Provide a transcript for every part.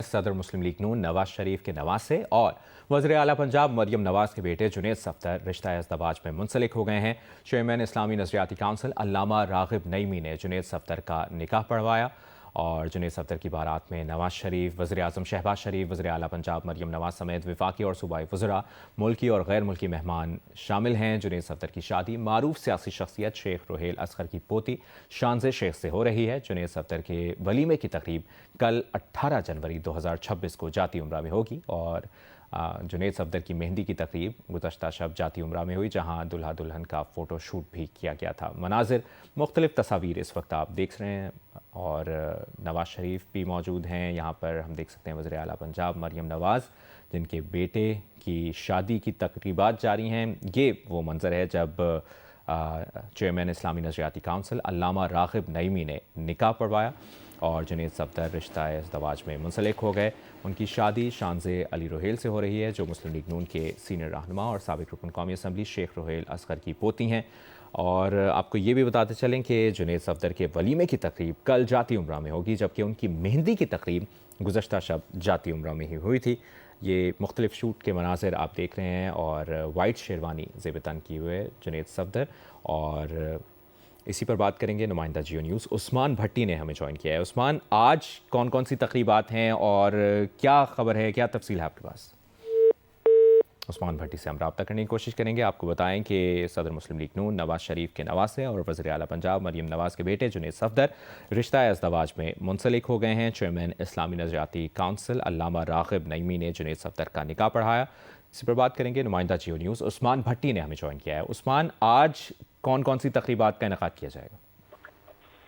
सदर मुस्लिम लीग नून नवाज शरीफ के नवासे और वज़ीर आला पंजाब मरियम नवाज के बेटे जुनैद सफदर रिश्ता अज़दवाज में मुंसलिक हो गए हैं। चेयरमैन इस्लामी नज़रियाती काउंसिल अल्लामा राग़िब नईमी ने जुनैद सफदर का निकाह पढ़वाया और जुनैद सफदर की बारात में नवाज शरीफ, वज़ीर आज़म शहबाज शरीफ, वज़ीर आला पंजाब मरियम नवाज समेत वफाकी और सूबाई वज़रा, मुल्की और गैर मुल्की मेहमान शामिल हैं। जुनैद सफदर की शादी मारूफ सियासी शख्सियत शेख रोहेल असगर की पोती शानज़े शेख से हो रही है। जुनैद सफदर के वलीमे की तकरीब कल 18 जनवरी 2026 को जाती उम्रा में होगी और जुनैद सफदर की मेहंदी की तकरीब गुज़श्ता शब जाती उम्रा में हुई, जहाँ दुल्हा दुल्हन का फ़ोटो शूट भी किया गया था। मनाजिर मुख्तलिफ तस्वीर इस वक्त आप देख रहे हैं और नवाज शरीफ भी मौजूद हैं। यहाँ पर हम देख सकते हैं वज़ीर आला पंजाब मरियम नवाज़ जिनके बेटे की शादी की तकरीबात जारी हैं। ये वो मंज़र है जब चेयरमैन इस्लामी नज़रियाती काउंसिल अल्लामा राग़िब नईमी ने निकाह पढ़वाया और जुनैद सफदर रिश्ता अज़दवाज में मुंसलिक हो गए। उनकी शादी शानज़े अली रोहेल से हो रही है जो मुस्लिम लीग नून के सीनियर रहनुमा और साबिक़ रुकन कौमी असम्बली शेख रोहेल असगर की पोती हैं। और आपको ये भी बताते चलें कि जुनैद सफदर के वलीमे की तकरीब कल जाती उम्रा में होगी, जबकि उनकी मेहंदी की तकरीब गुज़श्ता शब जाती उम्रा में ही हुई थी। ये मुख्तलिफ शूट के मनाज़िर आप देख रहे हैं और वाइट शेरवानी ज़ेब-ए-तन किए हुए जुनैद सफदर। और इसी पर बात करेंगे, नुमाइंदा जियो न्यूज़ उस्मान भट्टी ने हमें ज्वाइन किया है। उस्मान, आज कौन कौन सी तकरीबात हैं और क्या ख़बर है, क्या तफसील है आपके पास? उस्मान भट्टी से हम रब्ता करने की कोशिश करेंगे। आपको बताएं कि सदर मुस्लिम लीग नून नवाज शरीफ के नवासे और वज़ीर आला पंजाब मरियम नवाज के बेटे जुनैद सफदर रिश्ता अज़दवाज में मुंसलिक हो गए हैं। चेयरमैन इस्लामी नज़रियाती काउंसिल अल्लामा राग़िब नईमी ने जुनैद सफदर का निकाह पढ़ाया। इसी पर बात करेंगे, नुमाइंदा जियो न्यूज़ उस्मान भट्टी ने हमें ज्वाइन किया है। उस्मान, आज कौन कौन सी तकरीबात का इनेकाद किया जाएगा?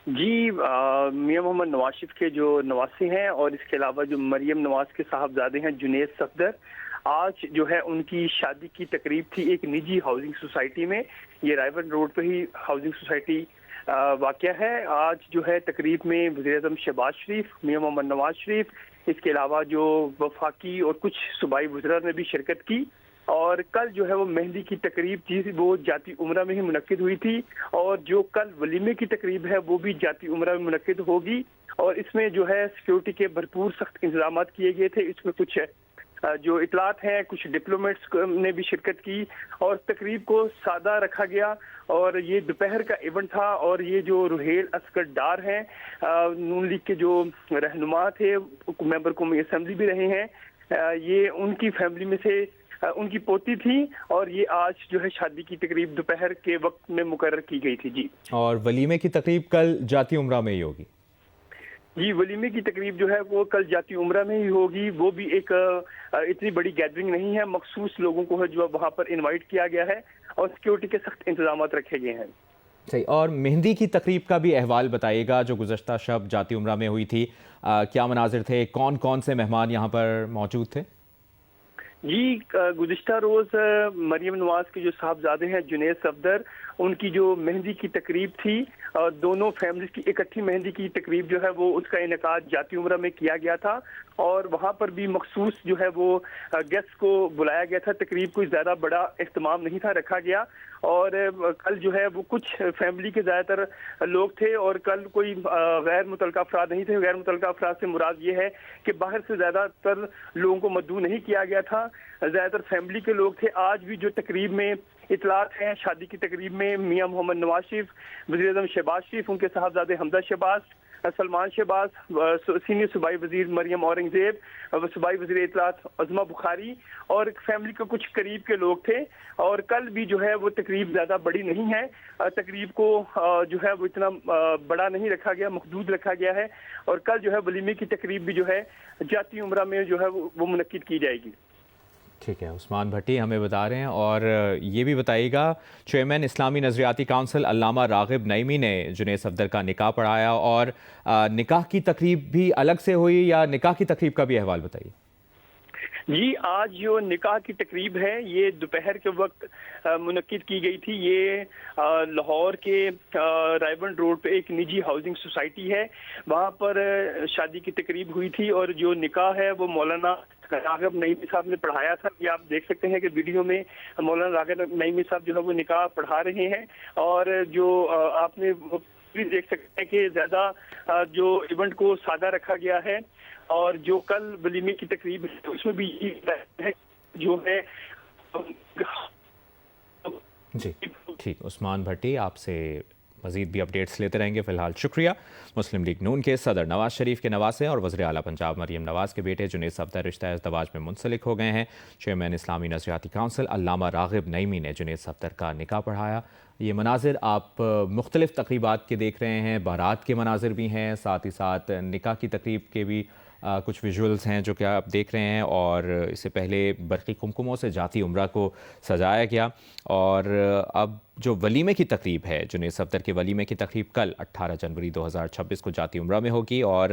जी, मियां मोहम्मद नवाज शरीफ के जो नवासे हैं और इसके अलावा जो मरियम नवाज के साहबजादे हैं जुनैद सफदर, आज जो है उनकी शादी की तकरीब थी एक निजी हाउसिंग सोसाइटी में। ये रायवन रोड पे ही हाउसिंग सोसाइटी वाक़या है। आज जो है तकरीब में वज़ीर आज़म शहबाज शरीफ, मियां मोहम्मद नवाज शरीफ, इसके अलावा जो वफाकी और कुछ सूबाई वज़रा ने भी शिरकत की। और कल जो है वो मेहंदी की तकरीब थी, वो जाती उम्रा में ही मुनक्किद हुई थी और जो कल वलीमे की तकरीब है वो भी जाती उम्रा में मुनक्किद होगी। और इसमें जो है सिक्योरिटी के भरपूर सख्त इंतजाम किए गए थे। इसमें कुछ जो इतलात हैं, कुछ डिप्लोमेट्स ने भी शिरकत की और तकरीब को सादा रखा गया। और ये दोपहर का इवेंट था और ये जो रोहेल असगर डार हैं, नून लीग के जो रहनुमा थे, मेंबर कौमी असम्बली भी रहे हैं, ये उनकी फैमिली में से उनकी पोती थी और ये आज जो है शादी की तकरीब दोपहर के वक्त में मुकर्रर की गई थी। जी, और वलीमे की तकरीब कल जाती उम्रा में ही होगी? जी, वलीमे की तकरीब जो है वो कल जाती उम्रा में ही होगी। वो भी एक इतनी बड़ी गैदरिंग नहीं है, मखसूस लोगों को है जो वहाँ पर इनवाइट किया गया है और सिक्योरिटी के सख्त इंतजाम रखे गए हैं। सही। और मेहंदी की तकरीब का भी अहवाल बताइएगा जो गुज़श्ता शब जाती उम्रा में हुई थी। क्या मनाजिर थे, कौन कौन से मेहमान यहाँ पर मौजूद थे? जी, गुज़िश्ता रोज़ मरियम नवाज के जो साहबजादे हैं जुनैद सफदर, उनकी जो मेहंदी की तकरीब थी, दोनों फैमिलीज की इकट्ठी मेहंदी की तकरीब जो है वो उसका इनेकाद जाती उम्रा में किया गया था और वहाँ पर भी मखसूस जो है वो गेस्ट को बुलाया गया था। तकरीब कोई ज़्यादा बड़ा इख्तिमाम नहीं था रखा गया और कल जो है वो कुछ फैमिली के ज़्यादातर लोग थे और कल कोई गैर मुतल्लका अफराद नहीं थे। गैर मुतल्लका अफराद से मुराद ये है कि बाहर से ज़्यादातर लोगों को मद्दू नहीं किया गया था, ज़्यादातर फैमिली के लोग थे। आज भी जो तकरीब में इतलात हैं, शादी की तकरीब में मियां मोहम्मद नवाज शरीफ, वज़ीर आज़म शहबाज शरीफ, उनके साहबजादे हमजा शहबाज, सलमान शहबाज, सीनियर सूबाई वज़ीर मरियम औरंगज़ेब, सूबाई वज़ीर इतलात अज़मा बुखारी और फैमिली के कुछ करीब के लोग थे। और कल भी जो है वो तकरीब ज़्यादा बड़ी नहीं है, तकरीब को जो है वो इतना बड़ा नहीं रखा गया, महदूद रखा गया है। और कल जो है वलीमे की तकरीब भी जो है जाती उम्रा में जो है वो मुनक्किद की जाएगी। ठीक है, उस्मान भट्टी हमें बता रहे हैं। और ये भी बताइएगा, चेयरमैन इस्लामी नज़रियाती काउंसिल अल्लामा राग़िब नईमी ने जुनैद सफदर का निकाह पढ़ाया और निकाह की तकरीब भी अलग से हुई या निकाह की तकरीब का भी अहवाल बताइए? जी, आज जो निकाह की तकरीब है ये दोपहर के वक्त मुनक्किद की गई थी। ये लाहौर के रायवन रोड पे एक निजी हाउसिंग सोसाइटी है, वहाँ पर शादी की तकरीब हुई थी और जो निकाह है वो मौलाना राग़िब नईमी साहब ने पढ़ाया था। ये आप देख सकते हैं कि वीडियो में मौलाना राग़िब नईमी साहब जो है वो निकाह पढ़ा रहे हैं और जो आपने भी देख सकते हैं कि ज़्यादा जो इवेंट को सादा रखा गया है اور جو کل ولیمے کی تقریب ہے اس میں بھی جو ہے جی ٹھیک، عثمان بھٹی آپ سے مزید بھی اپڈیٹس لیتے رہیں گے، فی الحال شکریہ۔ مسلم لیگ نون کے صدر نواز شریف کے نواسے اور وزیر اعلیٰ پنجاب مریم نواز کے بیٹے جنید صفدر رشتہ ازدواج میں منسلک ہو گئے ہیں۔ چیئرمین اسلامی نظریاتی کونسل علامہ راغب نعیمی نے جنید صفدر کا نکاح پڑھایا۔ یہ مناظر آپ مختلف تقریبات کے دیکھ رہے ہیں، بارات کے مناظر بھی ہیں، ساتھ ہی ساتھ نکاح کی تقریب کے بھی کچھ ویژولز ہیں جو کہ آپ دیکھ رہے ہیں، اور اس سے پہلے برقی کمکموں سے جاتی عمرہ کو سجایا گیا، اور اب جو ولیمے کی تقریب ہے جنید صفدر کے ولیمے کی تقریب کل 18 جنوری 2026 کو جاتی عمرہ میں ہوگی۔ اور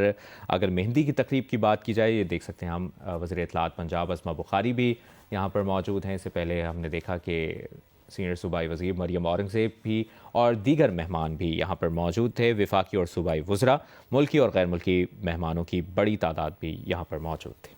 اگر مہندی کی تقریب کی بات کی جائے، یہ دیکھ سکتے ہیں ہم وزیر اطلاعات پنجاب اسما بخاری بھی یہاں پر موجود ہیں۔ اس سے پہلے ہم نے دیکھا کہ سینئر صوبائی وزیر مریم اورنگزیب بھی اور دیگر مہمان بھی یہاں پر موجود تھے، وفاقی اور صوبائی وزراء، ملکی اور غیر ملکی مہمانوں کی بڑی تعداد بھی یہاں پر موجود تھی۔